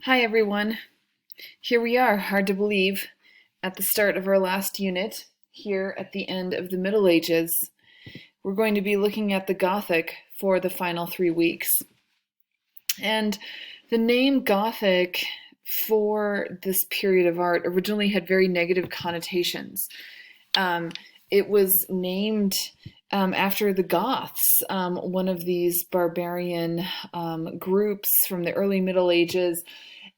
Hi everyone. Here we are, hard to believe, at the start of our last unit, here at the end of the Middle Ages. We're going to be looking at the Gothic for the final 3 weeks. And the name Gothic for this period of art originally had very negative connotations. It was named after the Goths, one of these barbarian groups from the early Middle Ages.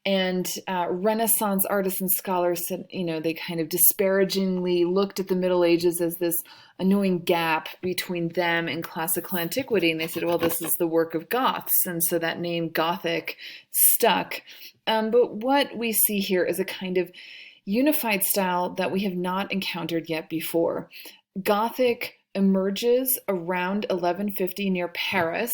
And Renaissance artists and scholars said, they kind of disparagingly looked at the Middle Ages as this annoying gap between them and classical antiquity. And they said, well, this is the work of Goths. And so that name Gothic stuck. But what we see here is a kind of unified style that we have not encountered yet before. Gothic emerges around 1150 near Paris.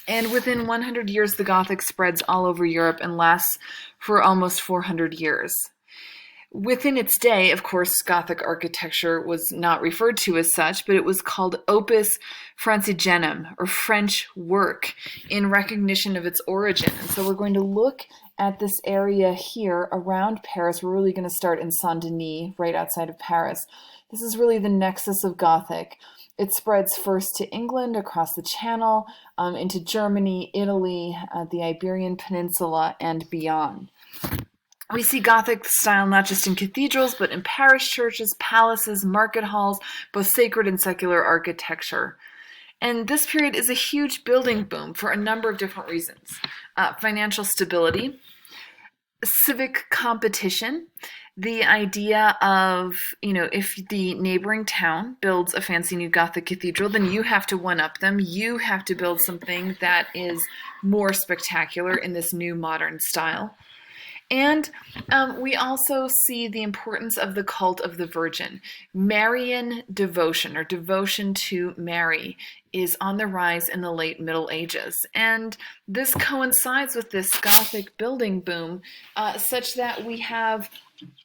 And within 100 years, the Gothic spreads all over Europe and lasts for almost 400 years. Within its day, of course, Gothic architecture was not referred to as such, but it was called opus francigenum, or French work, in recognition of its origin. And so we're going to look at this area here around Paris. We're really going to start in Saint-Denis, right outside of Paris. This is really the nexus of Gothic. It spreads first to England, across the Channel, into Germany, Italy, the Iberian Peninsula, and beyond. We see Gothic style not just in cathedrals, but in parish churches, palaces, market halls, both sacred and secular architecture. And this period is a huge building boom for a number of different reasons. Financial stability, civic competition, the idea of, if the neighboring town builds a fancy new Gothic cathedral, then you have to one-up them. You have to build something that is more spectacular in this new modern style. And we also see the importance of the cult of the Virgin. Marian devotion, or devotion to Mary, is on the rise in the late Middle Ages. And this coincides with this Gothic building boom, such that we have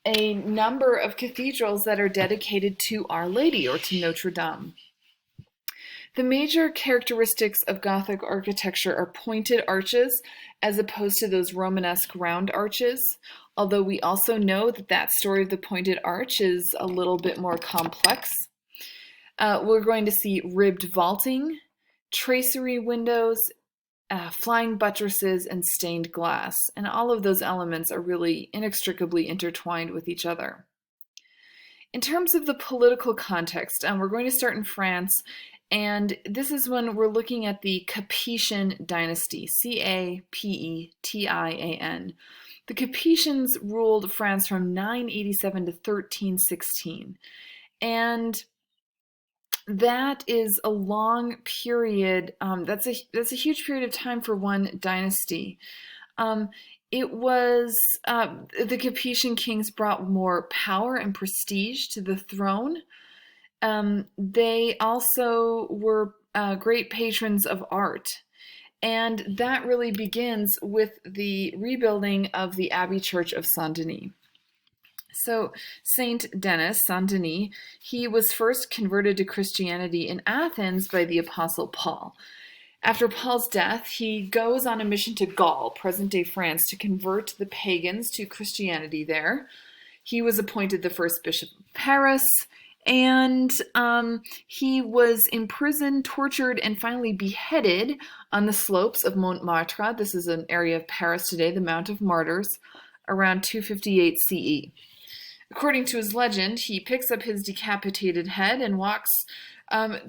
a number of cathedrals that are dedicated to Our Lady, or to Notre Dame. The major characteristics of Gothic architecture are pointed arches as opposed to those Romanesque round arches, although we also know that story of the pointed arch is a little bit more complex. We're going to see ribbed vaulting, tracery windows, flying buttresses, and stained glass, and all of those elements are really inextricably intertwined with each other. In terms of the political context, we're going to start in France. And this is when we're looking at the Capetian dynasty, Capetiin. The Capetians ruled France from 987 to 1316. And that is a long period. That's a huge period of time for one dynasty. It was the Capetian kings brought more power and prestige to the throne. They also were great patrons of art, and that really begins with the rebuilding of the Abbey Church of Saint-Denis. So Saint Denis, Saint-Denis, he was first converted to Christianity in Athens by the Apostle Paul. After Paul's death, he goes on a mission to Gaul, present-day France, to convert the pagans to Christianity there. He was appointed the first bishop of Paris, and he was imprisoned, tortured, and finally beheaded on the slopes of Montmartre. This is an area of Paris today, the Mount of Martyrs, around 258 CE. According to his legend, he picks up his decapitated head and walks a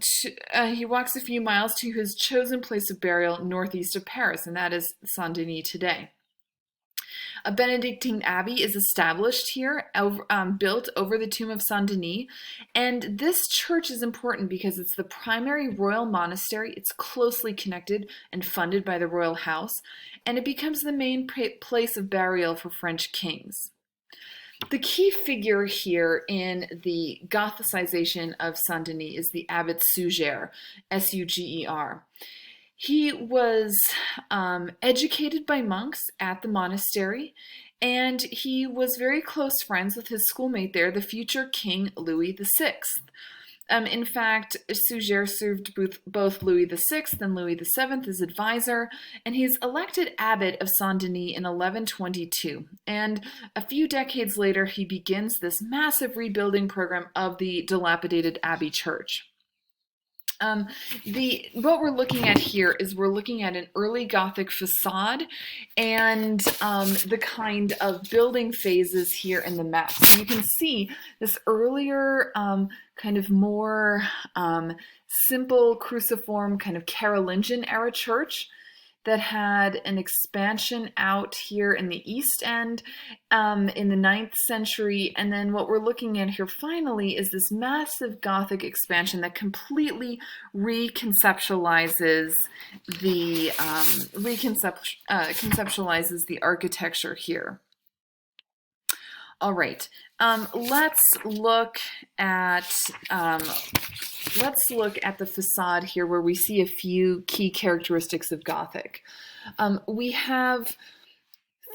few miles to his chosen place of burial northeast of Paris, and that is Saint-Denis today. A Benedictine abbey is established here, built over the tomb of Saint-Denis, and this church is important because it's the primary royal monastery. It's closely connected and funded by the royal house, and it becomes the main place of burial for French kings. The key figure here in the Gothicization of Saint-Denis is the abbot Suger, S-U-G-E-R. He was educated by monks at the monastery, and he was very close friends with his schoolmate there, the future King Louis VI. In fact, Suger served both Louis VI and Louis VII as advisor, and he's elected abbot of Saint-Denis in 1122. And a few decades later, he begins this massive rebuilding program of the dilapidated abbey church. What we're looking at here is we're looking at an early Gothic facade and the kind of building phases here in the map. So you can see this earlier kind of more simple cruciform kind of Carolingian era church that had an expansion out here in the East End in the 9th century. And then what we're looking at here finally is this massive Gothic expansion that completely reconceptualizes conceptualizes the architecture here. All right, let's look at the facade here, where we see a few key characteristics of Gothic. We have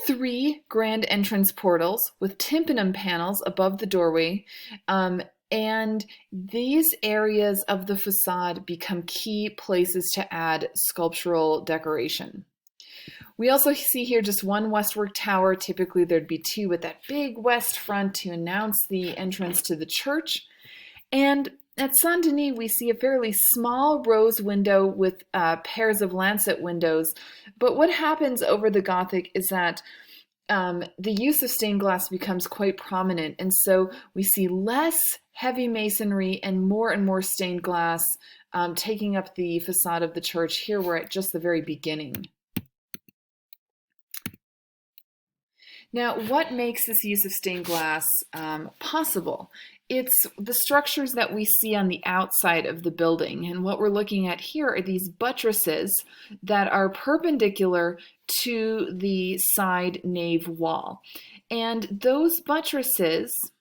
3 grand entrance portals with tympanum panels above the doorway, and these areas of the facade become key places to add sculptural decoration. We also see here just one westward tower. Typically there'd be 2 with that big west front to announce the entrance to the church. And at Saint-Denis, we see a fairly small rose window with pairs of lancet windows. But what happens over the Gothic is that the use of stained glass becomes quite prominent. And so we see less heavy masonry and more stained glass taking up the facade of the church. Here we're at just the very beginning. Now, what makes this use of stained glass possible? It's the structures that we see on the outside of the building. And what we're looking at here are these buttresses that are perpendicular to the side nave wall. And those buttresses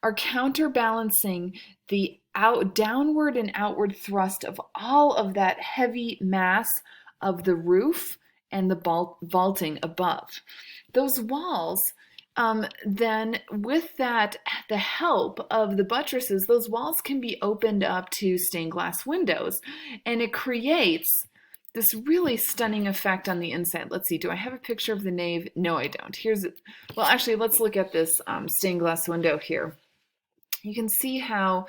are counterbalancing the downward and outward thrust of all of that heavy mass of the roof and the vaulting above. Those walls, then with that, the help of the buttresses, those walls can be opened up to stained glass windows, and it creates this really stunning effect on the inside. Let's see, do I have a picture of the nave? No, I don't. Well, actually, let's look at this stained glass window here. You can see how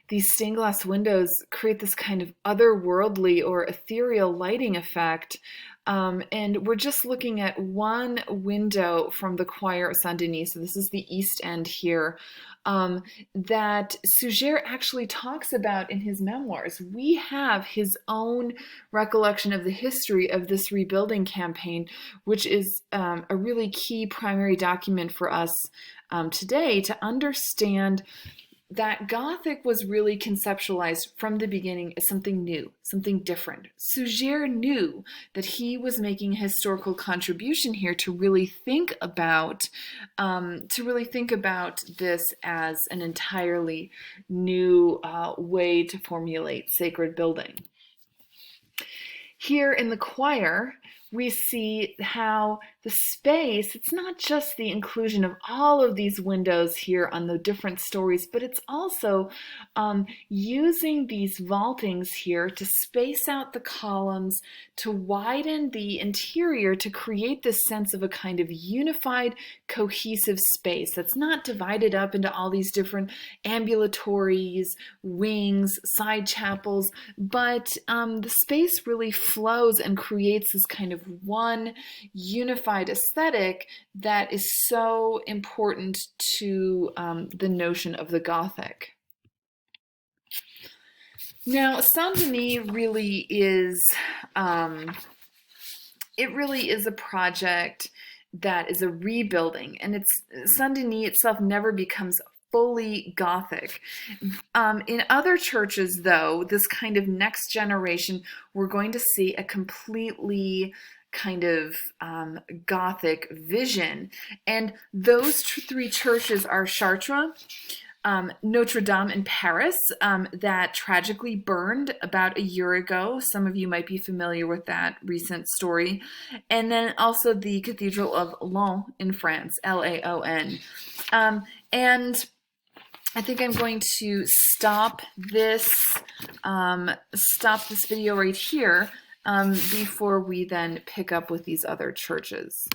these stained glass windows create this kind of otherworldly or ethereal lighting effect. And we're just looking at one window from the choir of Saint-Denis. So this is the East End here, that Suger actually talks about in his memoirs. We have his own recollection of the history of this rebuilding campaign, which is a really key primary document for us today to understand that Gothic was really conceptualized from the beginning as something new, something different. Suger knew that he was making a historical contribution here to really think about this as an entirely new way to formulate sacred building. Here in the choir, we see how the space, it's not just the inclusion of all of these windows here on the different stories, but it's also using these vaultings here to space out the columns, to widen the interior, to create this sense of a kind of unified, cohesive space that's not divided up into all these different ambulatories, wings, side chapels, but the space really flows and creates this kind of one unified aesthetic that is so important to the notion of the Gothic. Now, Saint-Denis really is a project that is a rebuilding, and Saint-Denis itself never becomes fully Gothic. In other churches, though, this kind of next generation, we're going to see a completely kind of Gothic vision. And those 3 churches are Chartres, Notre Dame in Paris, that tragically burned about a year ago. Some of you might be familiar with that recent story. And then also the Cathedral of Laon in France, Laon. And I think I'm going to stop this video right here before we then pick up with these other churches.